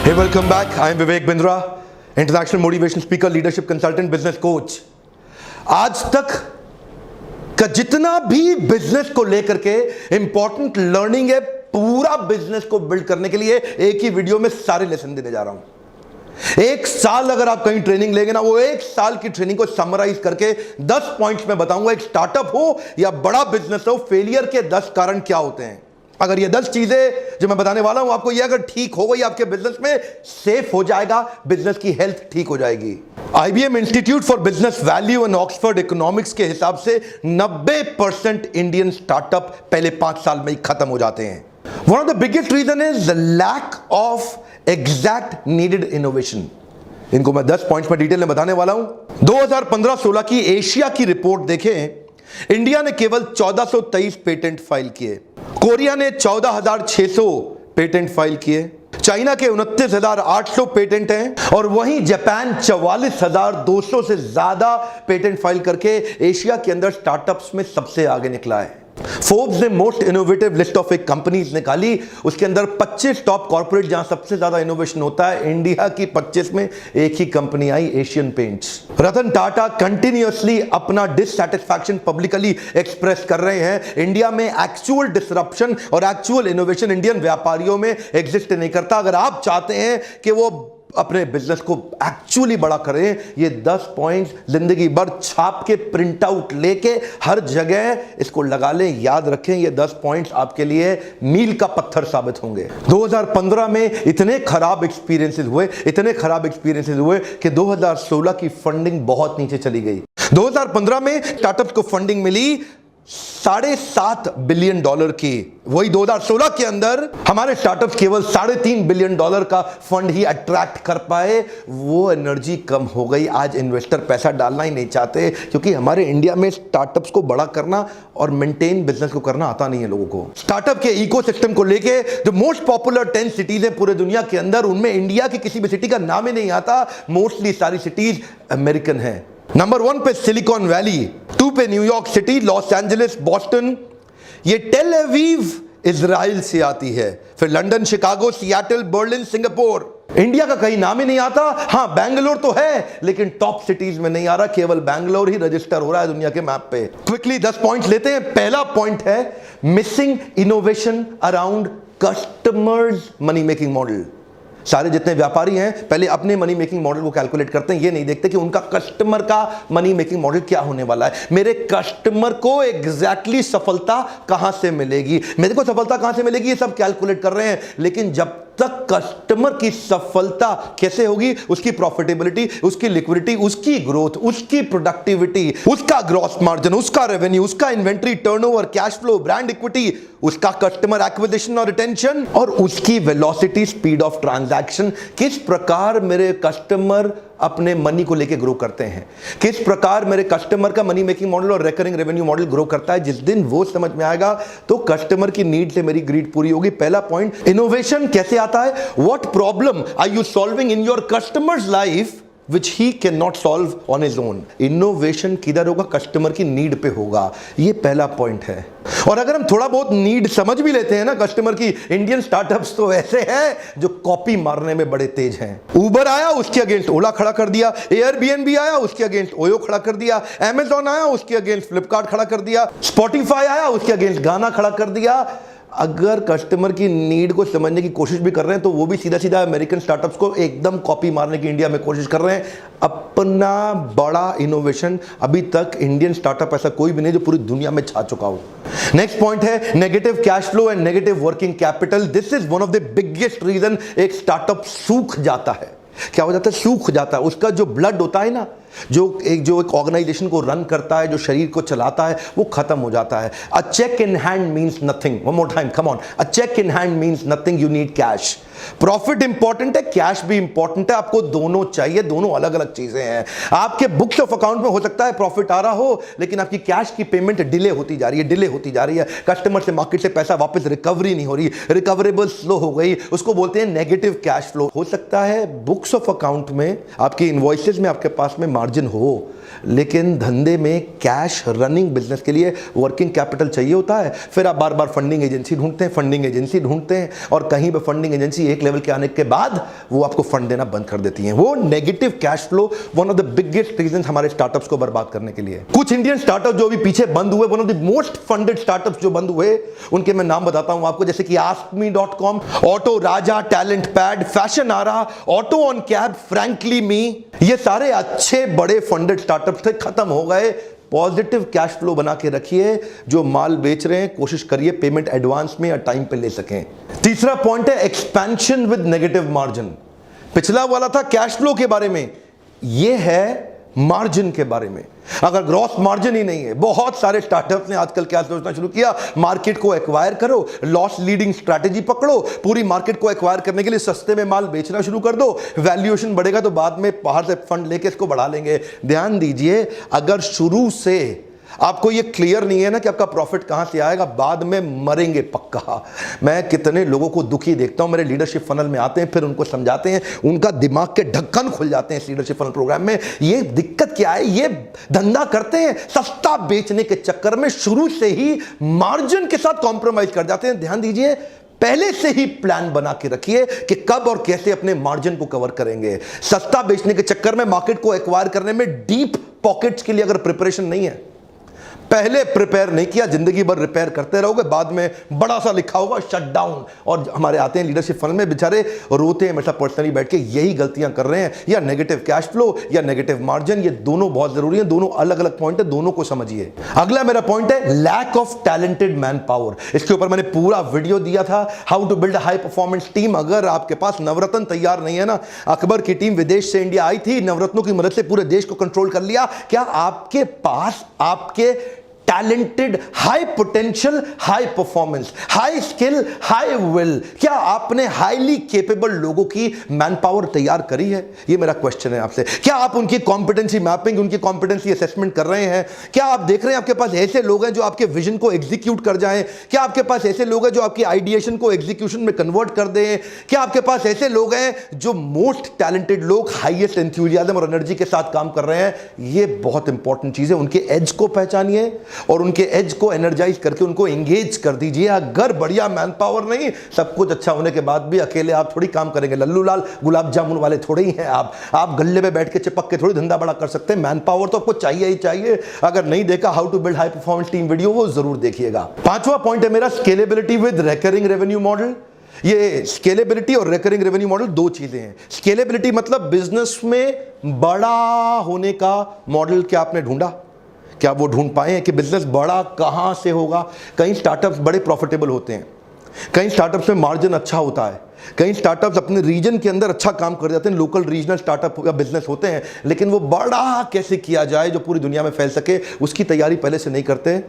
Hey, welcome back. I am Vivek Bindra, international motivation speaker, leadership consultant, business coach. आज तक का जितना भी बिजनेस को लेकर के इंपॉर्टेंट लर्निंग है, पूरा बिजनेस को बिल्ड करने के लिए एक ही वीडियो में सारे लेसन देने जा रहा हूं। एक साल अगर आप कहीं ट्रेनिंग लेंगे ना, वो एक साल की ट्रेनिंग को समराइज करके 10 पॉइंट्स में बताऊंगा। एक स्टार्टअप हो या बड़ा बिजनेस हो, फेलियर के 10 कारण क्या होते हैं। अगर ये 10 चीजें जो मैं बताने वाला हूं आपको, ये अगर ठीक हो गई, आपके बिजनेस में सेफ हो जाएगा, बिजनेस की हेल्थ ठीक हो जाएगी। IBM institute for business value and Oxford economics के हिसाब से 90% इंडियन स्टार्टअप पहले 5 साल में ही खत्म हो जाते हैं। One of the biggest reason is the lack of exact needed innovation. इनको मैं 10 पॉइंट्स में डिटेल में बताने वाला हूं। 2015-16 की एशिया की रिपोर्ट देखें, इंडिया ने केवल 1423 पेटेंट फाइल किए, कोरिया ने 14,600 पेटेंट फाइल किए, चाइना के 29,800 पेटेंट हैं और वहीं जापान 44,200 से ज्यादा पेटेंट फाइल करके एशिया के अंदर स्टार्टअप्स में सबसे आगे निकला है। फोर्ब्स ने मोस्ट इनोवेटिव लिस्ट ऑफ एक कंपनीज निकाली, उसके अंदर 25 टॉप कॉर्पोरेट जहां सबसे ज्यादा इनोवेशन होता है, इंडिया की 25 में एक ही कंपनी आई, Asian paints. Ratan Tata continuously अपना डिससैटिस्फैक्शन पब्लिकली एक्सप्रेस कर रहे हैं। इंडिया में एक्चुअल डिसरप्शन और एक्चुअल इनोवेशन इंडियन व्यापारियों में एग्जिस्ट नहीं करता। अगर आप चाहते हैं कि वो अपने बिजनेस को एक्चुअली बड़ा करें, ये 10 पॉइंट्स जिंदगी भर छाप के प्रिंट आउट लेके हर जगह इसको लगा लें, याद रखें। ये 10 पॉइंट्स आपके लिए मील का पत्थर साबित होंगे। 2015 में इतने खराब एक्सपीरियंसेस हुए कि 2016 की फंडिंग बहुत नीचे चली गई। 2015 में स्टार्टअप्स को फंडिंग मिली $7.5 बिलियन की। वही 2016 के अंदर हमारे स्टार्टअप्स केवल $3.5 बिलियन का फंड ही अट्रैक्ट कर पाए। वो एनर्जी कम हो गई। आज इन्वेस्टर पैसा डालना ही नहीं चाहते, क्योंकि हमारे इंडिया में स्टार्टअप्स को बड़ा करना और मेंटेन बिजनेस को करना आता नहीं है लोगों को। स्टार्टअप के इकोसिस्टम को लेके जो मोस्ट पॉपुलर 10 सिटीज है पूरे दुनिया के अंदर, उनमें इंडिया की किसी भी सिटी का नाम ही नहीं आता। मोस्टली सारी सिटीज अमेरिकन है। नंबर 1 पे सिलिकॉन वैली, 2 पे New York city, Los Angeles, Boston, ये टेल अवीव इजराइल से आती है, फिर London, Chicago, Seattle, Berlin, Singapore. India का कहीं नाम ही नहीं आता। हां, बैंगलोर तो है, लेकिन टॉप सिटीज में नहीं आ रहा। केवल बैंगलोर ही रजिस्टर हो रहा है दुनिया के मैप पे। क्विकली 10 पॉइंट लेते हैं। पहला पॉइंट है missing innovation around customers money making model. सारे जितने व्यापारी हैं पहले अपने मनी मेकिंग मॉडल को कैलकुलेट करते हैं, ये नहीं देखते कि उनका कस्टमर का मनी मेकिंग मॉडल क्या होने वाला है। मेरे कस्टमर को एग्जैक्टली सफलता कहां से मिलेगी, मेरे को सफलता कहां से मिलेगी, ये सब कैलकुलेट कर रहे हैं। लेकिन जब तक कस्टमर की सफलता कैसे होगी, उसकी प्रॉफिटेबिलिटी, उसकी लिक्विडिटी, उसकी ग्रोथ, उसकी प्रोडक्टिविटी, उसका ग्रॉस मार्जिन, उसका रेवेन्यू, उसका inventory turnover, cash flow, brand equity, उसका कस्टमर एक्विजिशन और रिटेंशन, और उसकी वेलोसिटी, स्पीड ऑफ ट्रांजैक्शन, किस प्रकार मेरे कस्टमर अपने मनी को लेके ग्रो करते हैं, किस प्रकार मेरे कस्टमर का मनी मेकिंग मॉडल और रिकरिंग रेवेन्यू मॉडल ग्रो करता है। जिस दिन वो समझ में आएगा तो कस्टमर की नीड से मेरी ग्रीड पूरी होगी। पहला पॉइंट, इनोवेशन कैसे आता है, what problem are you solving in your customer's life which he cannot solve on his own। Innovation किधर होगा, कस्टमर की नीड पे होगा। ये पहला पॉइंट है। और अगर हम थोड़ा बहुत नीड समझ भी लेते हैं ना कस्टमर की, इंडियन स्टार्टअप्स तो ऐसे हैं जो कॉपी मारने में बड़े तेज हैं। उबर आया, उसके अगेंस्ट ओला खड़ा कर दिया। एयरबीएनबी आया, उसके अगेंस्ट ओयो खड़ा कर दिया। अमेजॉन आया, उसके अगेंस्ट फ्लिपकार्ट खड़ा कर दिया। स्पॉटिफाई आया, उसके अगेंस्ट गाना खड़ा कर दिया। अगर कस्टमर की नीड को समझने की कोशिश भी कर रहे हैं तो वो भी सीधा सीधा अमेरिकन स्टार्टअप्स को एकदम कॉपी मारने की इंडिया में कोशिश कर रहे हैं। अपना बड़ा इनोवेशन अभी तक इंडियन स्टार्टअप ऐसा कोई भी नहीं जो पूरी दुनिया में छा चुका हो। नेक्स्ट पॉइंट है negative cash flow and negative working capital. This is one of the biggest reason एक स्टार्टअप सूख जाता है। क्या हो जाता है, सूख जाता है। उसका जो ब्लड होता है ना, जो एक ऑर्गेनाइजेशन को रन करता है, जो शरीर को चलाता है, वो खत्म हो जाता है। A cheque in hand means nothing. One more time, come on. A cheque in hand means nothing, you need cash. Profit important है, कैश भी इंपॉर्टेंट है। आपको दोनों चाहिए, दोनों अलग अलग चीजें हैं। आपके बुक्स ऑफ अकाउंट में हो सकता है प्रॉफिट आ रहा हो, लेकिन आपकी कैश की पेमेंट डिले होती जा रही है। कस्टमर से, मार्केट से पैसा वापस रिकवरी नहीं हो रही, रिकवरेबल स्लो हो गई, उसको बोलते हैं नेगेटिव कैश फ्लो। हो सकता है बुक्स ऑफ अकाउंट में, आपकी इनवॉइसेस में आपके पास में मार्जिन हो, लेकिन धंधे में कैश रनिंग बिजनेस के लिए वर्किंग कैपिटल चाहिए होता है। फिर आप बार बार फंडिंग एजेंसी ढूंढते हैं और कहीं पे फंडिंग एजेंसी एक लेवल के आने के बाद वो आपको फंड देना बंद कर देती हैं। वो negative cash flow one of the biggest reason हमारे स्टार्टअप्स को बर्बाद करने के लिए। कुछ इंडियन स्टार्टअप जो अभी पीछे बंद हुए, one of the most funded startups जो बंद हुए, उनके मैं नाम बताता हूं आपको, जैसे कि askme.com, Auto Raja, Talent Pad, Fashionara, Auto On Cab, Frankly Me, ये सारे अच्छे बड़े फंडेड स्टार्टअप्स थे, खत्म हो गए। पॉजिटिव कैश फ्लो बना के रखिए। जो माल बेच रहे हैं कोशिश करिए पेमेंट एडवांस में या टाइम पे ले सकें। तीसरा पॉइंट है एक्सपेंशन विद नेगेटिव मार्जिन। पिछला वाला था कैश फ्लो के बारे में, यह है मार्जिन के बारे में। अगर ग्रॉस मार्जिन ही नहीं है, बहुत सारे स्टार्टअप्स ने आजकल क्या सोचना शुरू किया, मार्केट को एक्वायर करो, लॉस लीडिंग स्ट्रैटेजी पकड़ो, पूरी मार्केट को एक्वायर करने के लिए सस्ते में माल बेचना शुरू कर दो, वैल्यूएशन बढ़ेगा तो बाद में बाहर से फंड लेके इसको बढ़ा लेंगे। ध्यान दीजिए, अगर शुरू से आपको ये क्लियर नहीं है ना कि आपका प्रॉफिट कहां से आएगा, बाद में मरेंगे पक्का। मैं कितने लोगों को दुखी देखता हूं, मेरे लीडरशिप फनल में आते हैं, फिर उनको समझाते हैं, उनका दिमाग के ढक्कन खुल जाते हैं इस लीडरशिप फनल प्रोग्राम में। ये दिक्कत क्या है, ये धंधा करते हैं सस्ता बेचने के चक्कर में शुरू से ही मार्जिन के साथ कॉम्प्रोमाइज कर जाते हैं। ध्यान दीजिए, पहले से ही प्लान बना के रखिए कि कब और कैसे अपने मार्जिन को कवर करेंगे। सस्ता बेचने के चक्कर में मार्केट को एक्वायर करने में डीप पॉकेट्स के लिए अगर प्रिपरेशन नहीं है, पहले प्रिपेयर नहीं किया, जिंदगी भर रिपेयर करते रहोगे, बाद में बड़ा सा लिखा होगा शट डाउन। और हमारे आते हैं लीडरशिप फंड में, बेचारे रोते हैं मेरे साथ पर्सनली बैठ के, यही गलतियां कर रहे हैं, या नेगेटिव कैश फ्लो या नेगेटिव मार्जिन। ये दोनों बहुत जरूरी है, दोनों अलग अलग पॉइंट है, दोनों को समझिए। अगला मेरा पॉइंट है lack of talented man power. इसके ऊपर मैंने पूरा वीडियो दिया था, how to build high performance team. अगर आपके पास नवरत्न तैयार नहीं है ना, अकबर की टीम विदेश से इंडिया आई थी, नवरत्नों की मदद से पूरे देश को कंट्रोल कर लिया। क्या आपके पास आपके talented, high potential, high performance, high skill, high will, क्या आपने हाईली केपेबल लोगों की मैन पावर तैयार करी है? ये मेरा क्वेश्चन है आपसे। क्या आप उनकी कॉम्पिटेंसी मैपिंग, उनकी कॉम्पिटेंसी असेसमेंट कर रहे हैं? क्या आप देख रहे हैं आपके पास ऐसे लोग हैं जो आपके विजन को एग्जीक्यूट कर जाएं? क्या आपके पास ऐसे लोग हैं जो आपकी आइडिएशन को एग्जीक्यूशन में कन्वर्ट कर दें? क्या आपके पास ऐसे लोग हैं जो मोस्ट टैलेंटेड लोग हाईएस्ट एंथुसियाज्म और एनर्जी के साथ काम कर रहे हैं? ये बहुत इंपॉर्टेंट चीज है। उनके एज को पहचानिए और उनके एज को एनर्जाइज करके उनको एंगेज कर दीजिए। अगर बढ़िया मैन पावर नहीं, सब कुछ अच्छा होने के बाद भी अकेले आप थोड़ी काम करेंगे, लल्लू लाल गुलाब जामुन वाले थोड़े ही हैं आप गल्ले में बैठ के चिपक के थोड़ी धंधा बड़ा कर सकते हैं। मैन पावर तो आपको चाहिए ही चाहिए। अगर नहीं देखा how to build high performance team video, वो जरूर देखिएगा। पांचवा पॉइंट है मेरा scalability with recurring revenue model. ये स्केलेबिलिटी और रिकरिंग रेवेन्यू मॉडल दो चीजें हैं। स्केलेबिलिटी मतलब बिजनेस में बड़ा होने का मॉडल क्या आपने ढूंढा, क्या वो ढूंढ पाए हैं कि बिजनेस बड़ा कहां से होगा? कई स्टार्टअप्स बड़े प्रॉफिटेबल होते हैं, कई स्टार्टअप्स में मार्जिन अच्छा होता है, कई स्टार्टअप्स अपने रीजन के अंदर अच्छा काम कर जाते हैं, लोकल रीजनल स्टार्टअप या बिजनेस होते हैं, लेकिन वो बड़ा कैसे किया जाए जो पूरी दुनिया में फैल सके, उसकी तैयारी पहले से नहीं करते।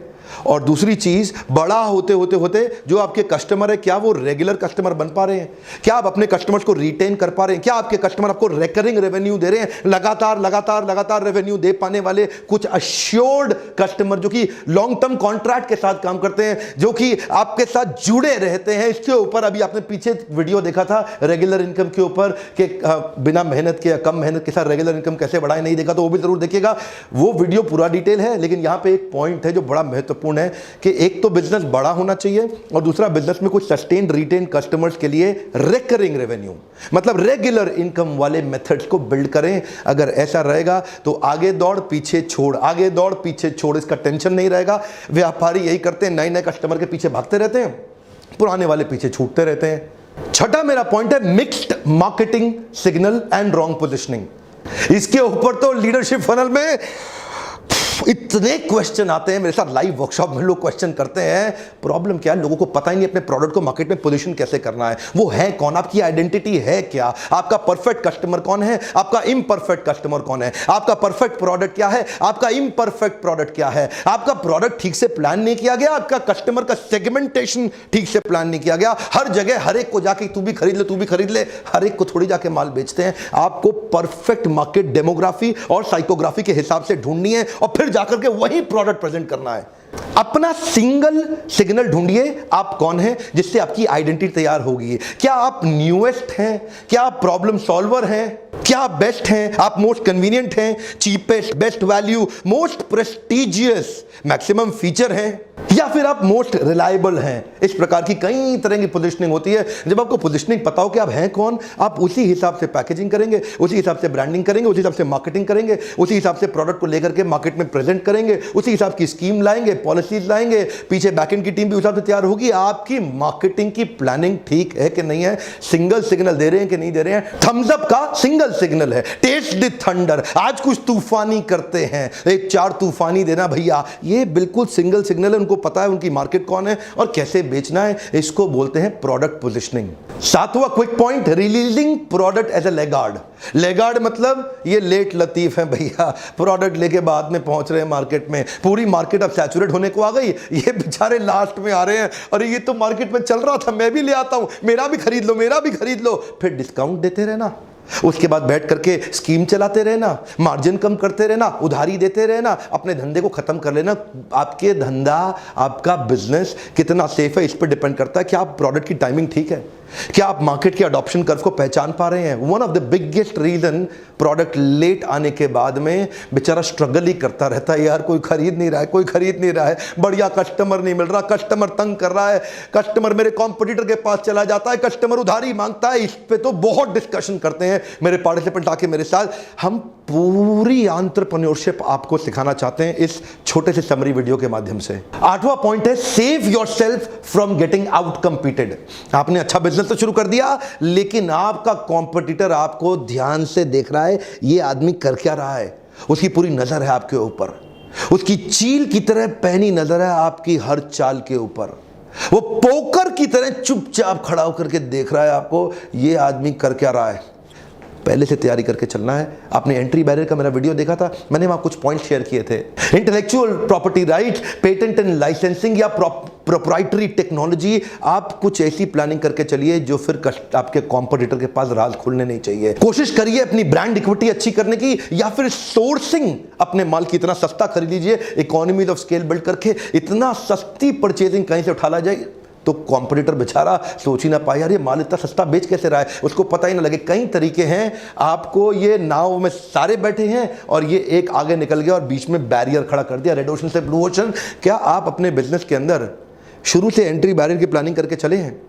और दूसरी चीज, बड़ा होते होते होते जो आपके कस्टमर है, क्या वो रेगुलर कस्टमर बन पा रहे हैं? क्या आप अपने कस्टमर्स को रिटेन कर पा रहे हैं? क्या आपके कस्टमर आपको रिकरिंग रेवेन्यू दे रहे हैं? लगातार लगातार लगातार रेवेन्यू दे पाने वाले कुछ अश्योर्ड कस्टमर जो कि लॉन्ग टर्म कॉन्ट्रैक्ट के साथ काम करते हैं, जो कि आपके साथ जुड़े रहते हैं। इसके ऊपर अभी आपने पीछे वीडियो देखा था रेगुलर इनकम के ऊपर कि बिना मेहनत के या कम मेहनत के साथ रेगुलर इनकम कैसे बढ़ाएं, नहीं देखा तो वो भी जरूर देखिएगा। वो वीडियो पूरा डिटेल है, लेकिन यहां पे एक पॉइंट है जो बड़ा महत्वपूर्ण है कि एक तो बिजनेस बड़ा होना चाहिए और दूसरा बिजनेस में कुछ सस्टेन्ड रिटेन कस्टमर्स के लिए रिकरिंग रेवेन्यू मतलब रेगुलर इनकम वाले मेथड्स को बिल्ड करें। अगर ऐसा रहेगा तो आगे दौड़ पीछे छोड़, आगे दौड़ पीछे छोड़, इसका टेंशन नहीं रहेगा। व्यापारी यही करते हैं, नए नए कस्टमर के पीछे भागते रहते हैं, पुराने वाले पीछे छूटते रहते हैं। छठा मेरा पॉइंट है mixed marketing signal and wrong positioning. इसके ऊपर तो लीडरशिप फनल में इतने क्वेश्चन आते हैं, मेरे साथ लाइव वर्कशॉप में लोग क्वेश्चन करते हैं। प्रॉब्लम क्या है, लोगों को पता ही नहीं अपने प्रोडक्ट को मार्केट में पोजीशन कैसे करना है। वो है कौन, आपकी आइडेंटिटी है क्या, आपका परफेक्ट कस्टमर कौन है, आपका इम्परफेक्ट कस्टमर कौन है, आपका परफेक्ट प्रोडक्ट क्या है, आपका इम्परफेक्ट प्रोडक्ट क्या है। आपका प्रोडक्ट ठीक से प्लान नहीं किया गया, आपका कस्टमर का सेगमेंटेशन ठीक से प्लान नहीं किया गया। हर जगह हर एक को जाके तू भी खरीद ले, तू भी खरीद ले, हर एक को थोड़ी जाके माल बेचते हैं। आपको परफेक्ट मार्केट डेमोग्राफी और साइकोग्राफी के हिसाब से ढूंढनी है और फिर जाकर के वही प्रोडक्ट प्रेजेंट करना है। अपना सिंगल सिग्नल ढूंढिए, आप कौन हैं, जिससे आपकी आइडेंटिटी तैयार होगी। क्या आप न्यूएस्ट हैं, क्या आप प्रॉब्लम सॉल्वर हैं, क्या आप बेस्ट हैं, आप मोस्ट कन्वीनियंट हैं, cheapest, best value, most prestigious, maximum feature हैं, या फिर आप मोस्ट रिलायबल हैं। इस प्रकार की कई तरह की पोजीशनिंग होती है। जब आपको पोजीशनिंग पता हो कि आप हैं कौन, आप उसी हिसाब से पैकेजिंग करेंगे, उसी हिसाब से ब्रांडिंग करेंगे, उसी हिसाब से मार्केटिंग करेंगे, उसी हिसाब से प्रोडक्ट को लेकर के मार्केट में प्रेजेंट करेंगे, उसी हिसाब की स्कीम लाएंगे, पॉलिसीज लाएंगे, पीछे बैकएंड की टीम भी उस हिसाब से तैयार होगी। आपकी मार्केटिंग की प्लानिंग ठीक है कि नहीं है, सिंगल सिग्नल दे रहे हैं कि नहीं दे रहे हैं। थम्स अप का सिंगल सिग्नल है, टेस्ट द थंडर, आज कुछ तूफानी करते हैं, एक 4 तूफानी देना भैया, ये बिल्कुल सिंगल सिग्नल है। उनको पता है उनकी मार्केट कौन है और कैसे बेचना है। इसको बोलते हैं प्रोडक्ट पोजीशनिंग। 7वां quick point, releasing product as a laggard. Laggard मतलब ये लेट लतीफ है भैया, प्रोडक्ट लेके बाद में पहुंच रहे हैं मार्केट में, पूरी मार्केट अब सैचुरेट होने को आ गई, ये बेचारे लास्ट में आ रहे हैं, अरे ये तो मार्केट में चल रहा था, मैं भी ले आता हूं, मेरा भी खरीद लो, मेरा भी खरीद लो। फिर डिस्काउंट देते रहना, उसके बाद बैठ करके स्कीम चलाते रहना, मार्जिन कम करते रहना, उधारी देते रहना, अपने धंधे को खत्म कर लेना। आपके धंधा, आपका बिजनेस कितना सेफ है, इस पर डिपेंड करता है कि आप प्रोडक्ट की टाइमिंग ठीक है, क्या आप मार्केट के अडॉप्शन कर्व को पहचान पा रहे हैं। One of the biggest reason product late आने के बाद में बेचारा स्ट्रगल ही करता रहता है, यार कोई खरीद नहीं रहा है, कोई खरीद नहीं रहा है, बढ़िया कस्टमर नहीं मिल रहा, कस्टमर तंग कर रहा है, कस्टमर मेरे कॉम्पिटिटर के पास चला जाता है, कस्टमर उधारी मांगता है। इस पे तो बहुत डिस्कशन करते हैं मेरे पार्टिसिपेंट आके मेरे साथ। हम पूरी एंटरप्रेन्योरशिप आपको सिखाना चाहते हैं इस छोटे से समरी वीडियो के माध्यम से। 8वां पॉइंट है, save yourself from getting out competed. आपने अच्छा बिजनेस तो शुरू कर दिया, लेकिन आपका कॉम्पिटिटर आपको ध्यान से देख रहा है, ये आदमी कर क्या रहा है, उसकी पूरी नजर है आपके ऊपर, उसकी चील की तरह पैनी नजर है आपकी हर चाल के ऊपर, वो पोकर की तरह चुपचाप खड़ा होकर के देख रहा है आपको, ये आदमी कर क्या रहा है। पहले से तैयारी करके चलना है। आपने एंट्री बैरियर का मेरा वीडियो देखा था, मैंने वहां कुछ पॉइंट शेयर किए थे। Intellectual property right, patent and licensing या प्रोप्राइटरी टेक्नोलॉजी, आप कुछ ऐसी प्लानिंग करके चलिए जो फिर आपके कॉम्पिटिटर के पास राज खुलने नहीं चाहिए। कोशिश करिए अपनी ब्रांड इक्विटी अच्छी करने की, या फिर सोर्सिंग, अपने माल की इतना सस्ता खरीद लीजिए, इकोनॉमीज ऑफ स्केल बिल्ड करके इतना सस्ती परचेजिंग कहीं से उठा ला जाए तो कॉम्पिटिटर बेचारा सोच ही ना पाए, यार ये माल इतना सस्ता बेच कैसे रहा है, उसको पता ही ना लगे। कई तरीके हैं, आपको ये नाव में सारे बैठे हैं और ये एक आगे निकल गया और बीच में बैरियर खड़ा कर दिया, रेड ओशन से ब्लू ओशन। क्या आप अपने बिजनेस के अंदर शुरू से एंट्री बैरियर की प्लानिंग करके चले हैं?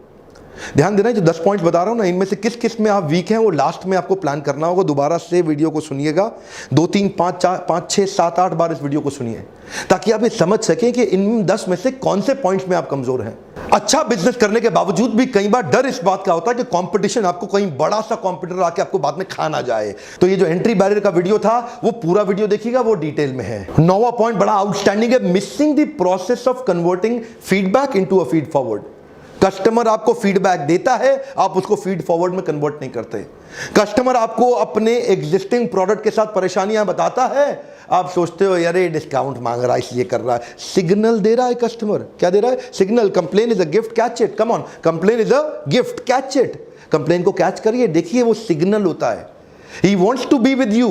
ध्यान देना, जो 10 पॉइंट्स बता रहा हूं ना, इनमें से किस किस में आप वीक हैं वो लास्ट में आपको प्लान करना होगा। दोबारा से वीडियो को सुनिएगा, 2 3 5 4 5 6 7 8 बार इस वीडियो को सुनिए, ताकि आप ये समझ सकें कि इन 10 में से कौन से पॉइंट्स में आप कमजोर हैं। अच्छा बिजनेस करने के बावजूद भी कई बार डर इस बात का होता है कि कंपटीशन, आपको कहीं बड़ा सा कंपटीटर आके आपको बाद में खा ना जाए। तो ये जो एंट्री बैरियर का वीडियो था, वो पूरा वीडियो देखिएगा, वो डिटेल में है। 9वां पॉइंट बड़ा आउटस्टैंडिंग है, missing the process of converting feedback into a feed forward. Customer आपको फीडबैक देता है, आप उसको फीड फॉरवर्ड में कन्वर्ट नहीं करते। कस्टमर आपको अपने एग्जिस्टिंग प्रोडक्ट के साथ परेशानियां बताता है, आप सोचते हो यार ये डिस्काउंट मांग रहा है इसलिए कर रहा है। सिग्नल दे रहा है कस्टमर, क्या दे रहा है? Signal. Complain is a gift, catch it, come on, complain is a gift, catch it. Complain को कैच करिए, देखिए वो सिग्नल होता है। He wants to be with you,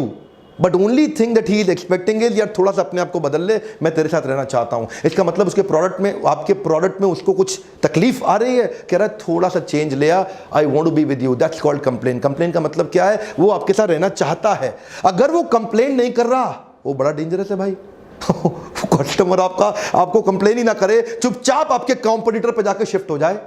but only thing that he is expecting is, यार थोड़ा सा अपने आप को बदल ले, मैं तेरे साथ रहना चाहता हूं। इसका मतलब उसके प्रोडक्ट में, आपके प्रोडक्ट में उसको कुछ तकलीफ आ रही है, कह रहा है थोड़ा सा चेंज ले आ, I want to be with you, that's called complain. Complain का मतलब क्या है? वो आपके साथ रहना चाहता है। अगर वो कंप्लेन नहीं कर रहा, वो बड़ा डेंजरस है भाई। कस्टमर आपको कंप्लेन ही ना करे, चुपचाप आपके कॉम्पिटिटर पे जाके शिफ्ट हो जाए,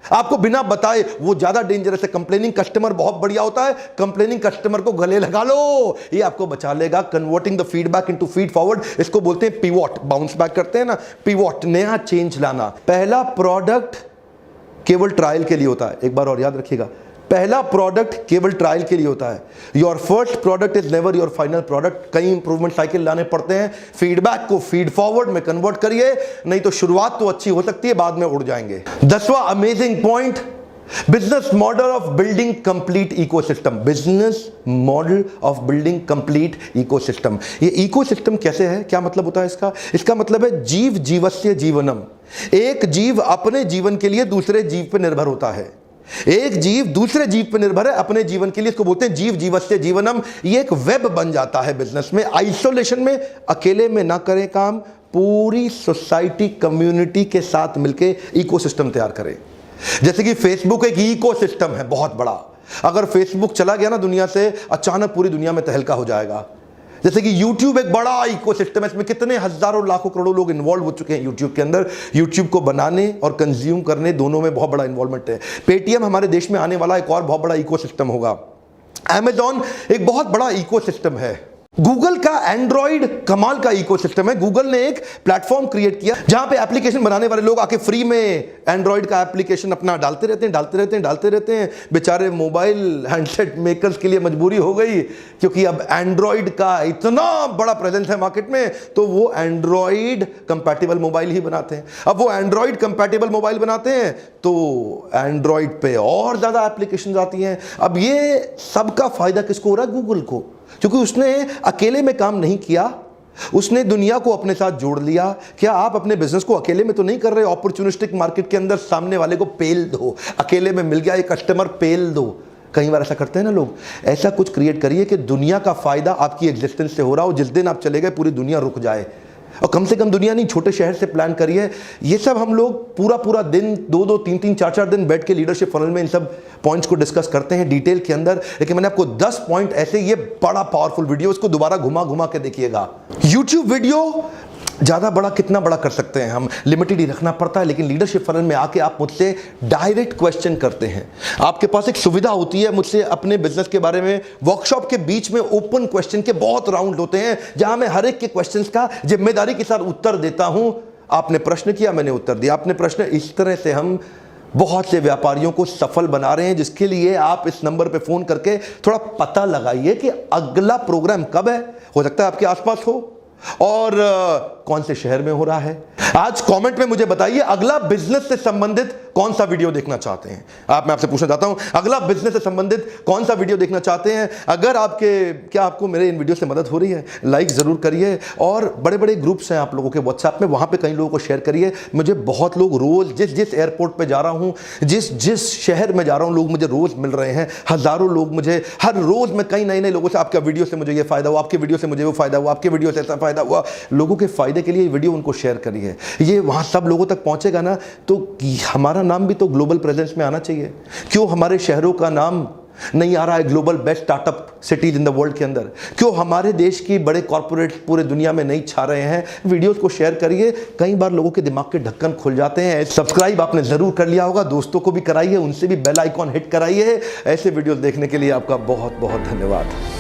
आपको बिना बताए, वो ज्यादा डेंजरस है। कंप्लेनिंग कस्टमर बहुत बढ़िया होता है, कंप्लेनिंग कस्टमर को गले लगा लो, ये आपको बचा लेगा। Converting the feedback into feed forward, इसको बोलते हैं पिवोट। बाउंस बैक करते हैं ना, पिवोट, नया चेंज लाना। पहला प्रोडक्ट केवल ट्रायल के लिए होता है, एक बार और याद रखिएगा, पहला प्रोडक्ट केवल ट्रायल के लिए होता है। Your first product is never your final product. कई इंप्रूवमेंट साइकिल लाने पड़ते हैं, फीडबैक को फीड फॉरवर्ड में कन्वर्ट करिए, नहीं तो शुरुआत तो अच्छी हो सकती है, बाद में उड़ जाएंगे। 10वां amazing point, business model of building complete ecosystem. Business model of building complete ecosystem. ये इकोसिस्टम कैसे है, क्या मतलब होता है इसका? इसका मतलब है जीव जीवस्य जीवनम। एक जीव अपने जीवन के लिए दूसरे जीव पर निर्भर होता है, एक जीव दूसरे जीव पर निर्भर है अपने जीवन के लिए, इसको बोलते हैं जीव जीवस्य जीवनम। ये एक वेब बन जाता है बिजनेस में। आइसोलेशन में, अकेले में ना करें काम, पूरी सोसाइटी कम्युनिटी के साथ मिलके इकोसिस्टम तैयार करें। जैसे कि फेसबुक एक इकोसिस्टम है बहुत बड़ा, अगर फेसबुक चला गया ना दुनिया से, अचानक पूरी दुनिया में तहलका हो जाएगा। जैसे कि YouTube एक बड़ा इकोसिस्टम है, इसमें कितने हजारों लाखों करोड़ों लोग इन्वॉल्व हो चुके हैं YouTube के अंदर। YouTube को बनाने और कंज्यूम करने दोनों में बहुत बड़ा इन्वॉल्वमेंट है। पेटीएम हमारे देश में आने वाला एक और बहुत बड़ा इकोसिस्टम होगा। Amazon एक बहुत बड़ा इकोसिस्टम है। गूगल का एंड्रॉइड कमाल का इकोसिस्टम है। गूगल ने एक प्लेटफॉर्म क्रिएट किया जहां पे एप्लीकेशन बनाने वाले लोग आके फ्री में एंड्रॉइड का एप्लीकेशन अपना डालते रहते हैं। बेचारे मोबाइल हैंडसेट मेकर्स के लिए मजबूरी हो गई, क्योंकि अब एंड्रॉइड का इतना बड़ा प्रेजेंस है मार्केट में, तो वो एंड्रॉइड कंपैटिबल मोबाइल ही बनाते हैं। अब वो एंड्रॉइड कंपैटिबल मोबाइल बनाते हैं तो एंड्रॉइड पे और ज्यादा एप्लीकेशन आती हैं। अब ये सबका फायदा किसको हो रहा है? गूगल को, क्योंकि उसने अकेले में काम नहीं किया, उसने दुनिया को अपने साथ जोड़ लिया। क्या आप अपने बिजनेस को अकेले में तो नहीं कर रहे? अपॉर्चुनिस्टिक मार्केट के अंदर सामने वाले को पेल दो, अकेले में मिल गया ये कस्टमर, पेल दो। कई बार ऐसा करते हैं ना लोग। ऐसा कुछ क्रिएट करिए कि दुनिया का फायदा आपकी एग्जिस्टेंस से हो रहा हो, जिस दिन आप चले गए पूरी दुनिया रुक जाए। और कम से कम दुनिया नहीं, छोटे शहर से प्लान करिए। ये सब हम लोग पूरा दिन 2-2, 3-3, 4-4 दिन बैठ के लीडरशिप फनल में इन सब पॉइंट्स को डिस्कस करते हैं डिटेल के अंदर। लेकिन मैंने आपको 10 पॉइंट ऐसे, ये बड़ा पावरफुल वीडियो, इसको दोबारा घुमा के देखिएगा। YouTube वीडियो ज़्यादा बड़ा कितना बड़ा कर सकते हैं हम, लिमिटेड ही रखना पड़ता है। लेकिन लीडरशिप फनल में आके आप मुझसे डायरेक्ट क्वेश्चन करते हैं। आपके पास एक सुविधा होती है मुझसे अपने बिजनेस के बारे में, वर्कशॉप के बीच में ओपन क्वेश्चन के बहुत राउंड होते हैं, जहां मैं हर एक के क्वेश्चंस का जिम्मेदारी के साथ उत्तर देता हूं। आपने प्रश्न किया, मैंने उत्तर दिया, आपने प्रश्न। इस तरह से हम बहुत से व्यापारियों को सफल बना रहे हैं, जिसके लिए आप इस नंबर पे फोन करके थोड़ा पता लगाइए कि अगला प्रोग्राम कब है। हो सकता है आपके आसपास हो और कौन से शहर में हो रहा है। आज कमेंट में मुझे बताइए अगला बिजनेस से संबंधित कौन सा वीडियो देखना चाहते हैं आप। मैं आपसे पूछना चाहता हूं अगला बिजनेस से संबंधित कौन सा वीडियो देखना चाहते हैं। अगर आपको मेरे इन वीडियो से मदद हो रही है, लाइक जरूर करिए। और बड़े बड़े ग्रुप्स हैं आप लोगों के व्हाट्सएप में, वहां पे कई लोगों को शेयर करिए। मुझे बहुत लोग रोज जिस एयरपोर्ट पे जा रहा हूं, जिस शहर में जा रहा हूं, लोग मुझे रोज मिल रहे हैं। हजारों लोग मुझे हर रोज, मैं कई नए लोगों से, आपका वीडियो से मुझे ये फायदा हुआ, आपके वीडियो से मुझे वो फायदा हुआ, आपके वीडियो से ऐसा फायदा हुआ। लोगों के फायदे के लिए वीडियो उनको शेयर करिए। ये वहां सब लोगों तक पहुंचेगा ना, तो हमारा नाम भी तो ग्लोबल प्रेजेंस में आना चाहिए। क्यों हमारे शहरों का नाम नहीं आ रहा है global best startup cities in the world के अंदर? क्यों हमारे देश की बड़े कॉर्पोरेट पूरे दुनिया में नहीं छा रहे हैं? वीडियोस को शेयर करिए। कई बार लोगों के दिमाग के ढक्कन खुल जाते हैं। सब्सक्राइब आपने जरूर कर लिया होगा, दोस्तों को भी कराइए, उनसे भी बेल आइकॉन हिट कराइए। ऐसे वीडियोस देखने के लिए आपका बहुत बहुत धन्यवाद।